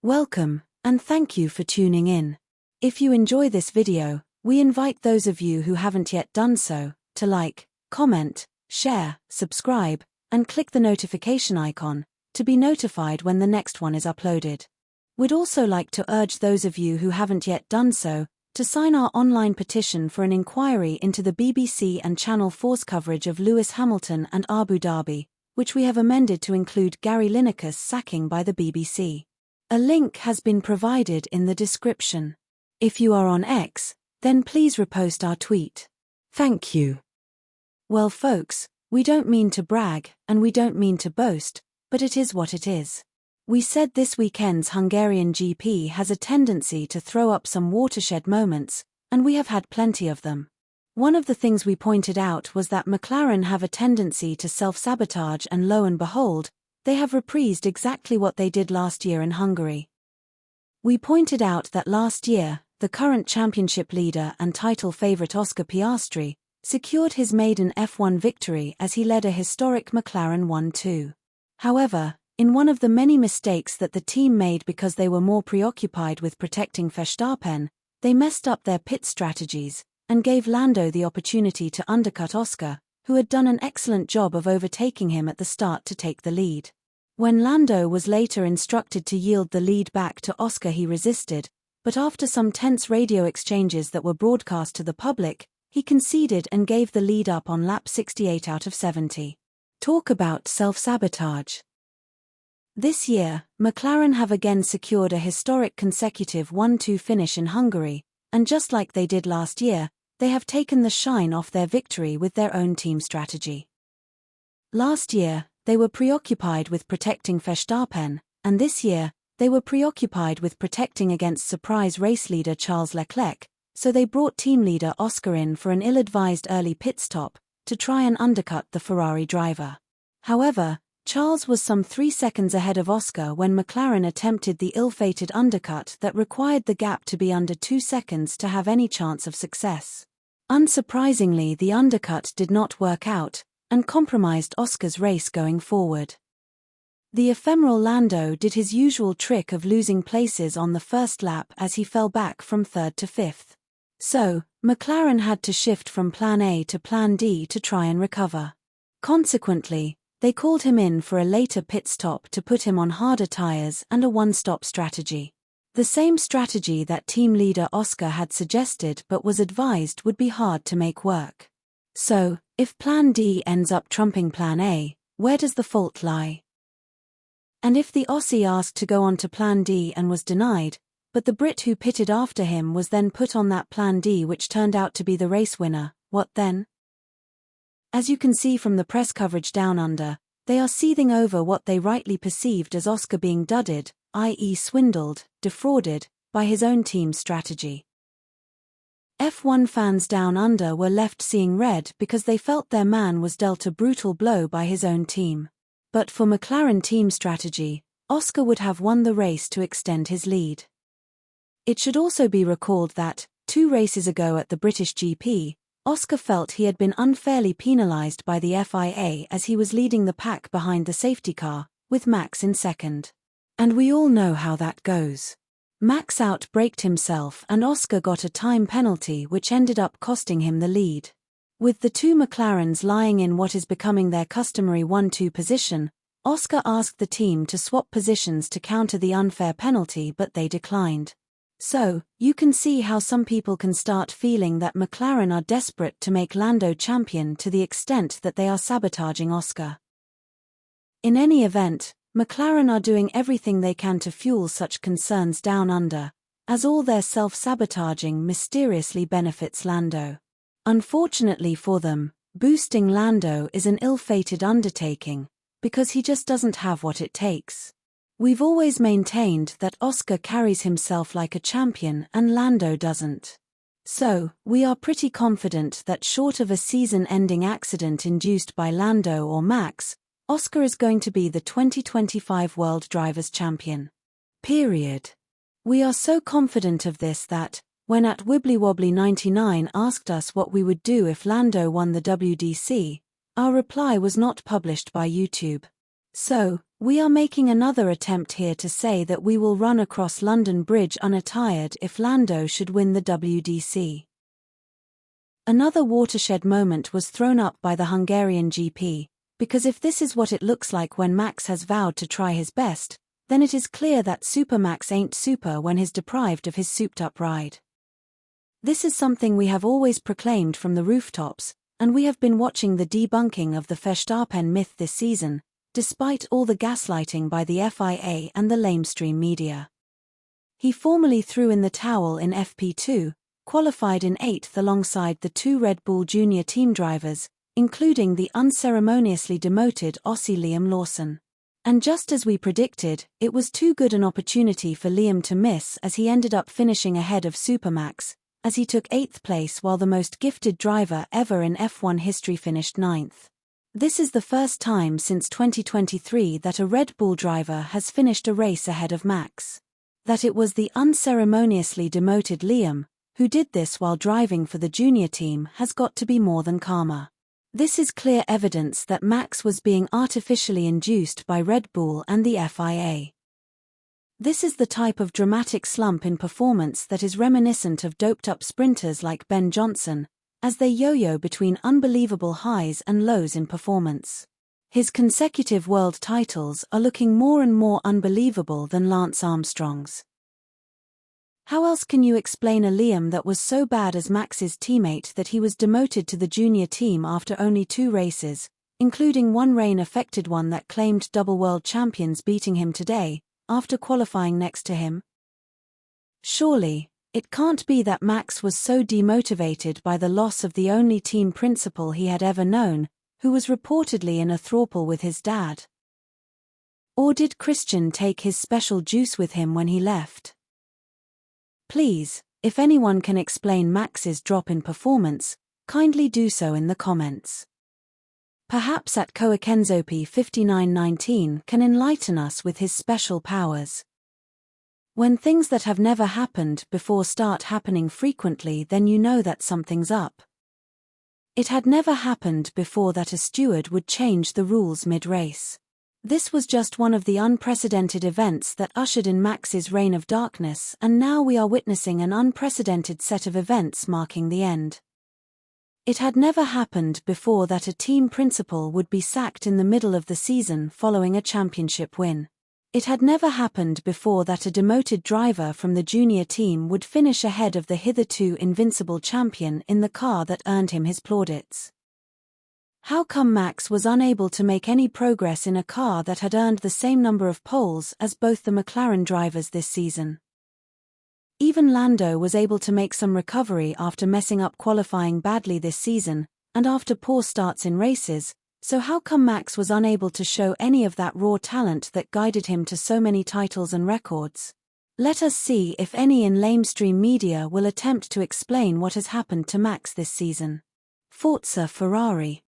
Welcome, and thank you for tuning in. If you enjoy this video, we invite those of you who haven't yet done so, to like, comment, share, subscribe, and click the notification icon, to be notified when the next one is uploaded. We'd also like to urge those of you who haven't yet done so, to sign our online petition for an inquiry into the BBC and Channel 4's coverage of Lewis Hamilton and Abu Dhabi, which we have amended to include Gary Lineker's sacking by the BBC. A link has been provided in the description. If you are on X, then please repost our tweet. Thank you. Well folks, we don't mean to brag, and we don't mean to boast, but it is what it is. We said this weekend's Hungarian GP has a tendency to throw up some watershed moments, and we have had plenty of them. One of the things we pointed out was that McLaren have a tendency to self-sabotage, and lo and behold, they have reprised exactly what they did last year in Hungary. We pointed out that last year, the current championship leader and title favourite Oscar Piastri secured his maiden F1 victory as he led a historic McLaren 1-2. However, in one of the many mistakes that the team made because they were more preoccupied with protecting Verstappen, they messed up their pit strategies and gave Lando the opportunity to undercut Oscar, who had done an excellent job of overtaking him at the start to take the lead. When Lando was later instructed to yield the lead back to Oscar, he resisted, but after some tense radio exchanges that were broadcast to the public, he conceded and gave the lead up on lap 68 out of 70. Talk about self-sabotage. This year, McLaren have again secured a historic consecutive 1-2 finish in Hungary, and just like they did last year, they have taken the shine off their victory with their own team strategy. Last year, they were preoccupied with protecting Verstappen, and this year, they were preoccupied with protecting against surprise race leader Charles Leclerc, so they brought team leader Oscar in for an ill-advised early pit stop to try and undercut the Ferrari driver. However, Charles was some 3 seconds ahead of Oscar when McLaren attempted the ill-fated undercut that required the gap to be under 2 seconds to have any chance of success. Unsurprisingly, the undercut did not work out, and compromised Oscar's race going forward. The ephemeral Lando did his usual trick of losing places on the first lap as he fell back from 3rd to 5th. So, McLaren had to shift from Plan A to Plan D to try and recover. Consequently, they called him in for a later pit stop to put him on harder tyres and a one-stop strategy. The same strategy that team leader Oscar had suggested but was advised would be hard to make work. So, if Plan D ends up trumping Plan A, where does the fault lie? And if the Aussie asked to go on to Plan D and was denied, but the Brit who pitted after him was then put on that Plan D which turned out to be the race winner, what then? As you can see from the press coverage down under, they are seething over what they rightly perceived as Oscar being dudded, i.e. swindled, defrauded, by his own team's strategy. F1 fans down under were left seeing red because they felt their man was dealt a brutal blow by his own team. But for McLaren team strategy, Oscar would have won the race to extend his lead. It should also be recalled that, 2 races ago at the British GP, Oscar felt he had been unfairly penalised by the FIA as he was leading the pack behind the safety car, with Max in second. And we all know how that goes. Max out-braked himself and Oscar got a time penalty which ended up costing him the lead. With the 2 McLarens lying in what is becoming their customary 1-2 position, Oscar asked the team to swap positions to counter the unfair penalty, but they declined. So, you can see how some people can start feeling that McLaren are desperate to make Lando champion to the extent that they are sabotaging Oscar. In any event, McLaren are doing everything they can to fuel such concerns down under, as all their self-sabotaging mysteriously benefits Lando. Unfortunately for them, boosting Lando is an ill-fated undertaking, because he just doesn't have what it takes. We've always maintained that Oscar carries himself like a champion and Lando doesn't. So, we are pretty confident that short of a season-ending accident induced by Lando or Max, Oscar is going to be the 2025 World Drivers' Champion. Period. We are so confident of this that, when at WibblyWobbly99 asked us what we would do if Lando won the WDC, our reply was not published by YouTube. So, we are making another attempt here to say that we will run across London Bridge unattired if Lando should win the WDC. Another watershed moment was thrown up by the Hungarian GP, because if this is what it looks like when Max has vowed to try his best, then it is clear that Super Max ain't super when he's deprived of his souped-up ride. This is something we have always proclaimed from the rooftops, and we have been watching the debunking of the Verstappen myth this season, despite all the gaslighting by the FIA and the lamestream media. He formally threw in the towel in FP2, qualified in 8th alongside the 2 Red Bull Junior team drivers, including the unceremoniously demoted Aussie Liam Lawson. And just as we predicted, it was too good an opportunity for Liam to miss, as he ended up finishing ahead of Supermax, as he took 8th place while the most gifted driver ever in F1 history finished 9th. This is the first time since 2023 that a Red Bull driver has finished a race ahead of Max. That it was the unceremoniously demoted Liam who did this while driving for the junior team has got to be more than karma. This is clear evidence that Max was being artificially induced by Red Bull and the FIA. This is the type of dramatic slump in performance that is reminiscent of doped-up sprinters like Ben Johnson, as they yo-yo between unbelievable highs and lows in performance. His consecutive world titles are looking more and more unbelievable than Lance Armstrong's. How else can you explain a Liam that was so bad as Max's teammate that he was demoted to the junior team after only 2 races, including one rain-affected one that claimed double world champions beating him today, after qualifying next to him? Surely, it can't be that Max was so demotivated by the loss of the only team principal he had ever known, who was reportedly in a throuple with his dad. Or did Christian take his special juice with him when he left? Please, if anyone can explain Max's drop in performance, kindly do so in the comments. Perhaps at Koakenzopi5919 can enlighten us with his special powers. When things that have never happened before start happening frequently, then you know that something's up. It had never happened before that a steward would change the rules mid-race. This was just one of the unprecedented events that ushered in Max's reign of darkness, and now we are witnessing an unprecedented set of events marking the end. It had never happened before that a team principal would be sacked in the middle of the season following a championship win. It had never happened before that a demoted driver from the junior team would finish ahead of the hitherto invincible champion in the car that earned him his plaudits. How come Max was unable to make any progress in a car that had earned the same number of poles as both the McLaren drivers this season? Even Lando was able to make some recovery after messing up qualifying badly this season, and after poor starts in races, so how come Max was unable to show any of that raw talent that guided him to so many titles and records? Let us see if any in lamestream media will attempt to explain what has happened to Max this season. Forza Ferrari.